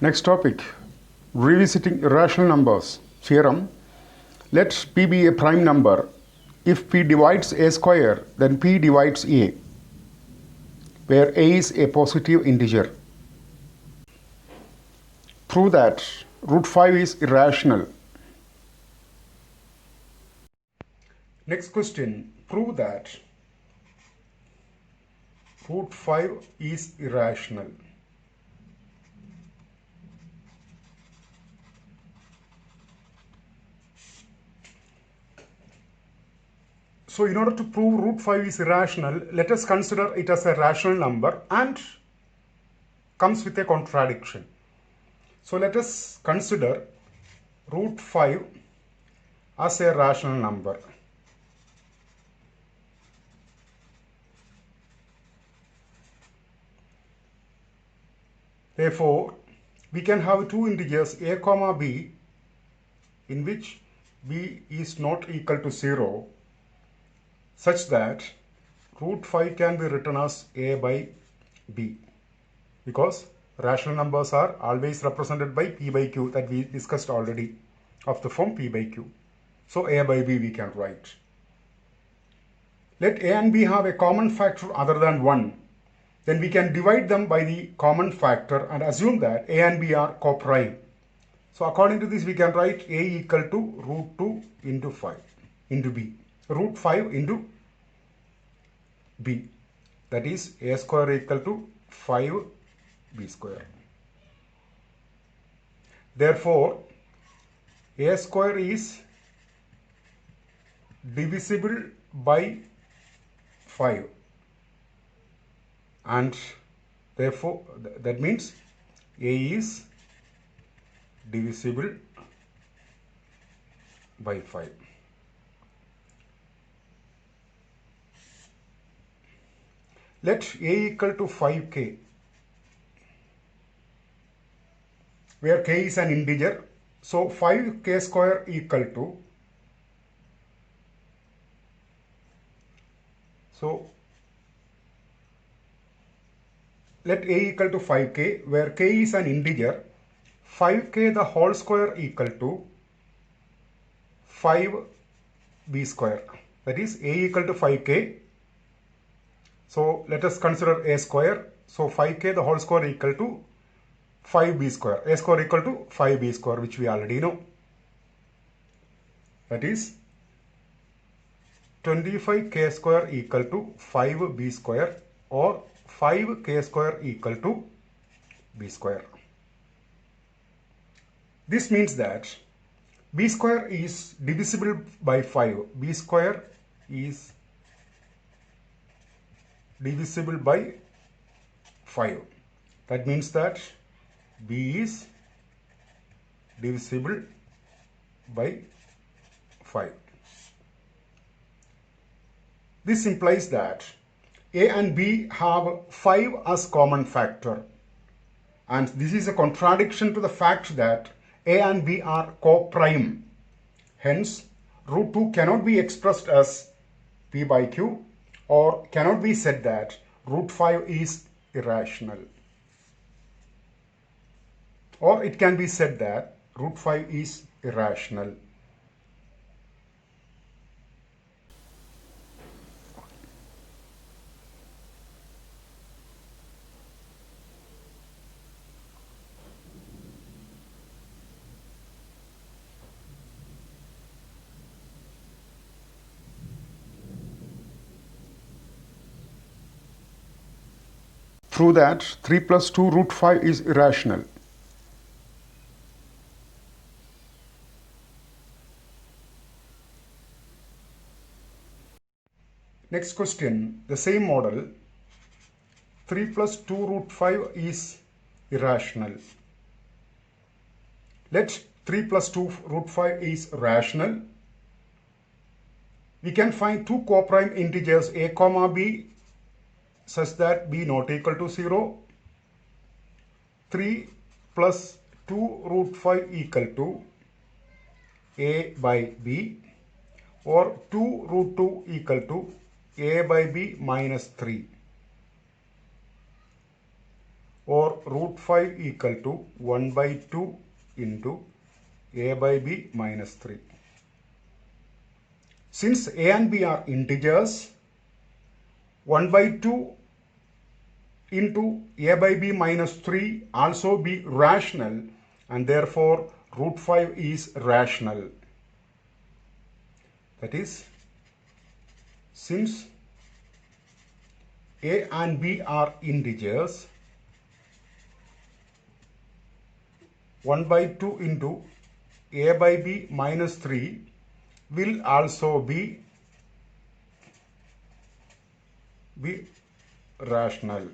Next topic, revisiting irrational numbers. Theorem, let p be a prime number. If p divides a square, then p divides a, where a is a positive integer. Prove that root 5 is irrational. Next question, prove that root 5 is irrational. So in order to prove root 5 is irrational, let us consider it as a rational number and comes with a contradiction. So let us consider root 5 as a rational number. Therefore, we can have two integers a comma b in which b is not equal to 0 such that root 5 can be written as a by b, because rational numbers are always represented by p by q that we discussed already of the form p by q. So a by b we can write. Let a and b have a common factor other than 1. Then we can divide them by the common factor and assume that a and b are coprime. So according to this we can write a equal to root 2 into 5 into b, root 5 into b, that is a square equal to 5b square. Therefore, a square is divisible by 5 and therefore that means a is divisible by 5. Let a equal to 5k, where k is an integer. So 5k square equal to, so let a equal to 5k, where k is an integer. 5k the whole square equal to 5b square, that is a equal to 5k. So let us consider a square. So 5k the whole square equal to 5b square, a square equal to 5b square, which we already know. That is 25k square equal to 5b square, or 5k square equal to b square. This means that b square is divisible by 5. b square is divisible by 5. That means that b is divisible by 5. This implies that a and b have 5 as common factor, and this is a contradiction to the fact that a and b are coprime. Hence, root 2 cannot be expressed as p by q, or cannot be said that root 5 is irrational. Or it can be said that root 5 is irrational. Prove that 3 plus 2 root 5 is irrational. Next question, the same model. 3 plus 2 root 5 is irrational. Let 3 plus 2 root 5 is rational. We can find two coprime integers a comma b such that b not equal to 0. 3 plus 2 root 5 equal to a by b, or 2 root 2 equal to a by b minus 3. or root 5 equal to 1 by 2 into a by b minus 3. Since a and b are integers, 1 by 2 into a by b minus 3 also be rational, and therefore root 5 is rational. That is, since a and b are integers, 1 by 2 into a by b minus 3 will also be rational.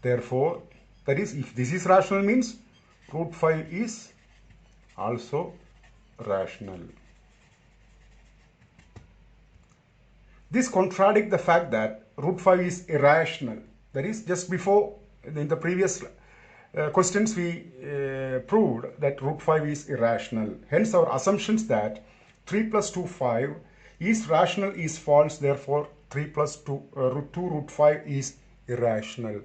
Therefore, that is, if this is rational means root 5 is also rational. This contradicts the fact that root 5 is irrational. That is, just before in the previous questions we proved that root 5 is irrational. Hence our assumptions that 3 plus 2 5 is rational is false. Therefore 3 plus 2 root 5 is irrational.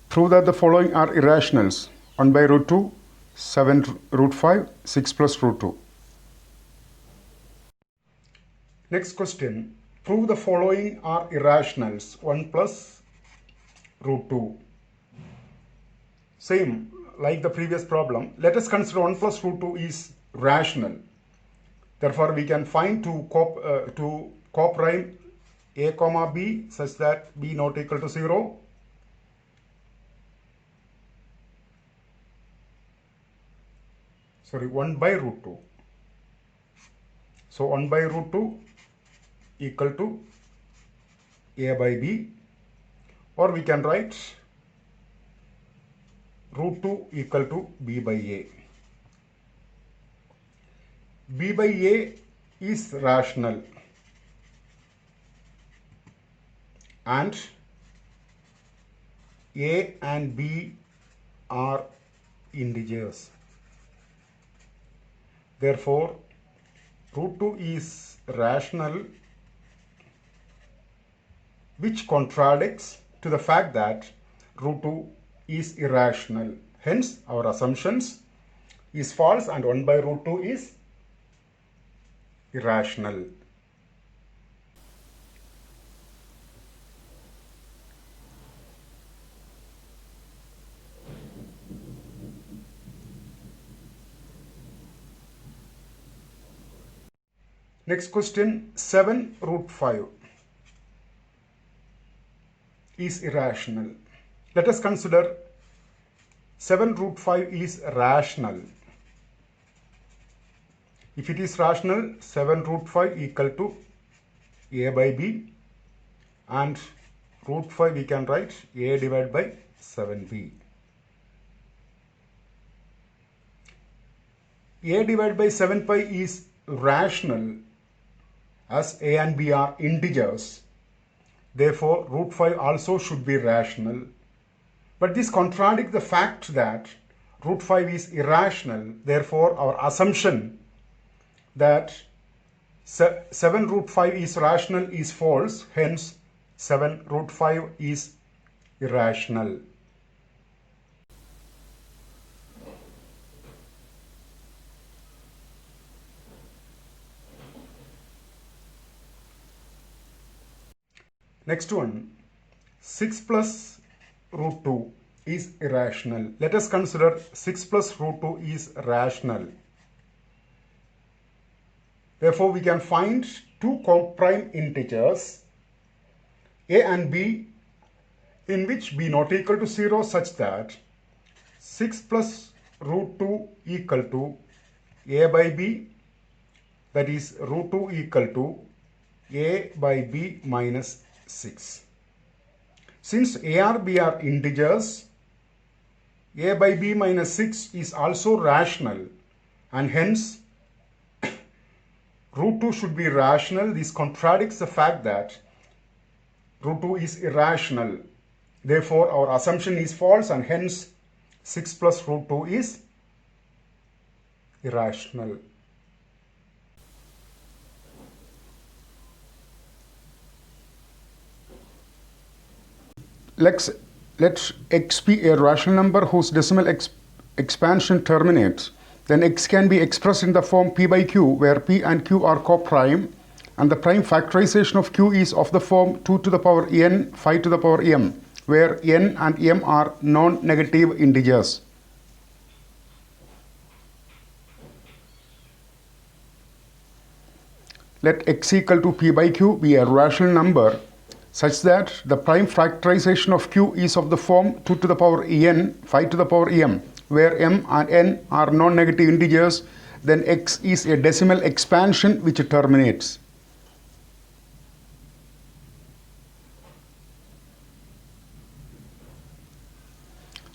Prove that the following are irrationals: 1 by root 2, 7 root 5, 6 plus root 2. Next question. Prove the following are irrationals: 1 plus root 2. Same like the previous problem. Let us consider 1 plus root 2 is rational. Therefore, we can find two coprime a comma b such that b not equal to 0. Sorry, 1 by root 2. So 1 by root 2 equal to a by b, or we can write root 2 equal to b by a. B by a is rational and a and b are integers. Therefore, root 2 is rational, which contradicts to the fact that root 2 is irrational. Hence, our assumptions is false and 1 by root 2 is irrational. Next question, 7 root 5 is irrational. Let us consider 7 root 5 is rational. If it is rational, 7 root 5 equal to a by b, and root 5 we can write a divided by 7b. A divided by 7 pi is rational as a and b are integers. Therefore, root 5 also should be rational. But this contradicts the fact that root 5 is irrational. Therefore, our assumption that 7 root 5 is rational is false. Hence, 7 root 5 is irrational. Next one, 6 plus root 2 is irrational. Let us consider 6 plus root 2 is rational. Therefore, we can find two coprime integers a and b in which b not equal to 0 such that 6 plus root 2 equal to a by b, that is root 2 equal to a by b minus 6. Since a or b are integers, a by b minus 6 is also rational, and hence root 2 should be rational. This contradicts the fact that root 2 is irrational. Therefore, our assumption is false, and hence 6 plus root 2 is irrational. Let x be a rational number whose decimal expansion terminates. Then x can be expressed in the form p by q, where p and q are co-prime, and the prime factorization of q is of the form 2 to the power n 5 to the power m, where n and m are non-negative integers. Let x equal to p by q be a rational number such that the prime factorization of q is of the form 2 to the power n 5 to the power m, where m and n are non-negative integers. Then x is a decimal expansion which terminates.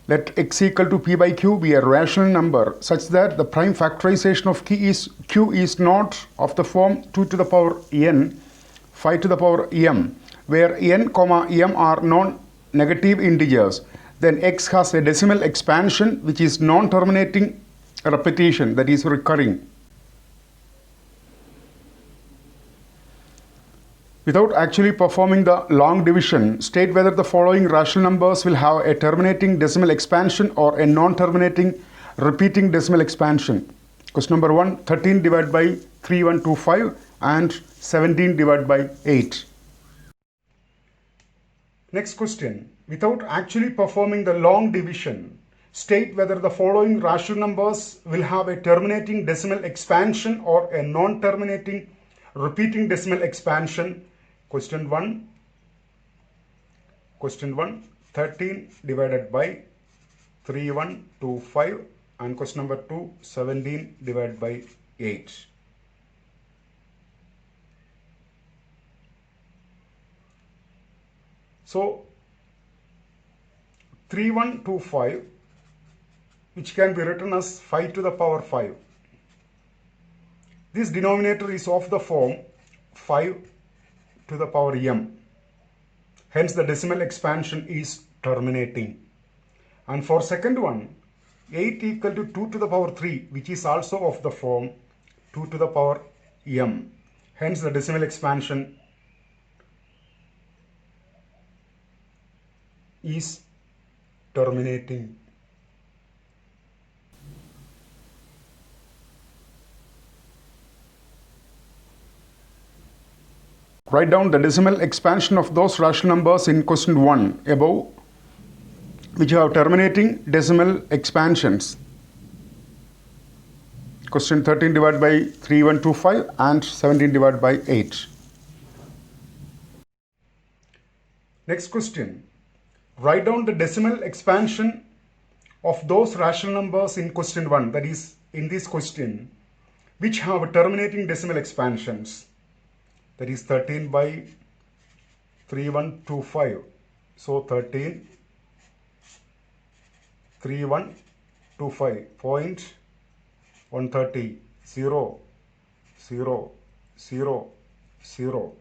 Let x equal to p by q be a rational number such that the prime factorization of q is not of the form 2 to the power n 5 to the power m, where n, m are non-negative integers. Then x has a decimal expansion which is non-terminating repetition, that is recurring. Without actually performing the long division, state whether the following rational numbers will have a terminating decimal expansion or a non-terminating repeating decimal expansion. Question number 1, 13 divided by 3125 and 17 divided by 8. Next question. Without actually performing the long division, state whether the following rational numbers will have a terminating decimal expansion or a non-terminating repeating decimal expansion. Question 1, 13 divided by 3125, and question number 2, 17 divided by 8. So 3125, which can be written as 5 to the power 5. This denominator is of the form 5 to the power m. Hence the decimal expansion is terminating. And for second one, 8 equal to 2 to the power 3, which is also of the form 2 to the power m. Hence the decimal expansion is terminating. Write down the decimal expansion of those rational numbers in question 1 above, which have terminating decimal expansions. Question 13 divided by 3125 and 17 divided by 8. Next question. Write down the decimal expansion of those rational numbers in question 1, that is in this question, which have terminating decimal expansions. That is 13 by 3125. So 13 3125 point 130 0 0 0 0.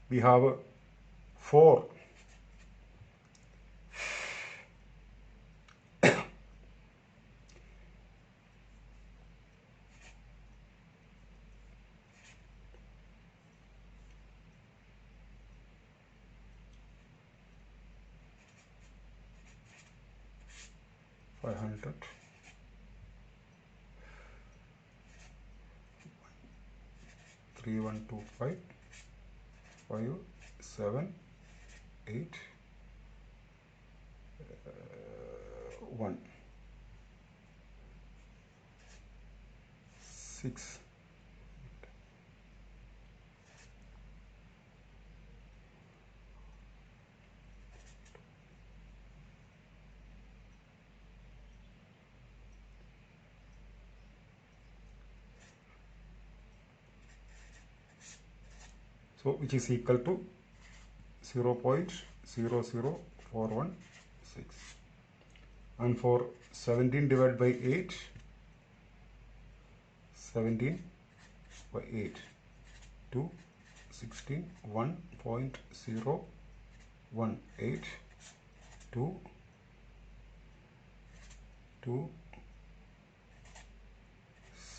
We have 4 500 3125 5 7 8 1 6 so which is equal to 0.00416. And for 17 divided by 8, 17 by 8, 2, 16, 1.018, 2, 2,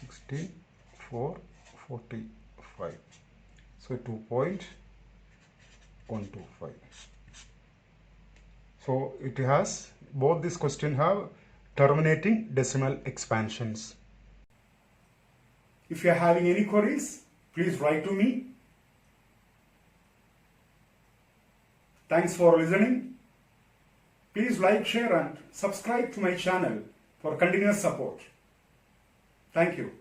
16,445. So 2.125. So it has, both this question have terminating decimal expansions. If you are having any queries, please write to me. Thanks for listening. Please like, share and subscribe to my channel for continuous support. Thank you.